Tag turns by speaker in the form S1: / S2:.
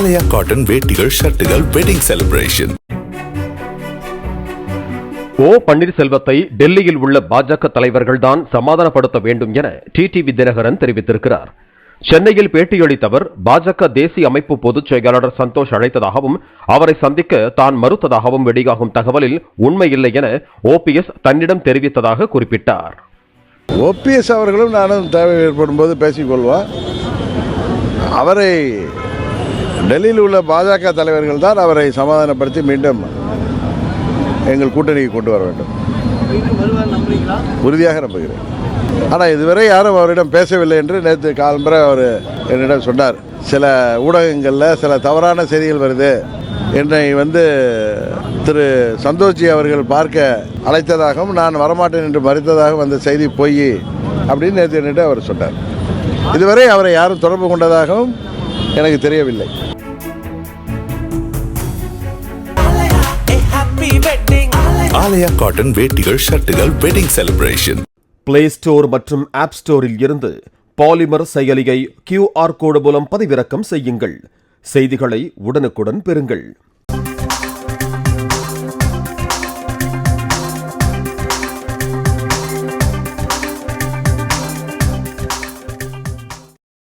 S1: ஆலயா cotton வேட்டிகள் ஷர்ட்டுகள் wedding celebration.
S2: பன்னீர்செல்வத்தை டெல்லியில் உள்ள பாஜக தலைவர்கள்தான் சமாதானப்படுத்த வேண்டும் என டிடிவி தினகரன் தெரிவித்திருக்கிறார். சென்னையில் பேட்டியளித்த அவர், பாஜக தேசிய அமைப்பு பொதுச் செயலாளர் சந்தோஷ் அழைத்ததாகவும் அவரை சந்திக்க தான் மறுத்ததாகவும் வெளியாகும் தகவலில் உண்மையில்லை என ஓபிஎஸ் தன்னிடம் தெரிவித்ததாக குறிப்பிட்டார்.
S3: ஓபிஎஸ் அவர்களும் நானும் தேவை ஏற்படும் போது பேசிக்கொள்வோம். அவரை டெல்லியில் உள்ள பாஜக தலைவர்கள் தான் அவரை சமாதானப்படுத்தி மீண்டும் எங்கள் கூட்டணிக்கு கொண்டு வர வேண்டும். உறுதியாக நம்புகிறேன். ஆனால் இதுவரை யாரும் அவரிடம் பேசவில்லை என்று நேற்று காலம்பரை அவர் என்னிடம் சொன்னார். சில ஊடகங்களில் சில தவறான செய்திகள் வருது, என்னை திரு சந்தோஷ்ஜி அவர்கள் பார்க்க அழைத்ததாகவும் நான் வரமாட்டேன் என்று மறுத்ததாகவும் அந்த செய்தி பொய் அப்படின்னு நேற்று என்னிடம் அவர் சொன்னார். இதுவரை அவரை யாரும் தொடர்பு கொண்டதாகவும் எனக்கு தெரியவில்லை.
S1: ஆலயா காட்டன் வேட்டிகள் ஷர்ட்டுகள் வெட்டிங் செலிப்ரேஷன்.
S2: பிளே ஸ்டோர் மற்றும் ஆப் ஸ்டோரில் இருந்து பாலிமர் செயலியை QR கோடு மூலம் பதிவிறக்கம் செய்யுங்கள். செய்திகளை உடனுக்குடன் பெறுங்கள்.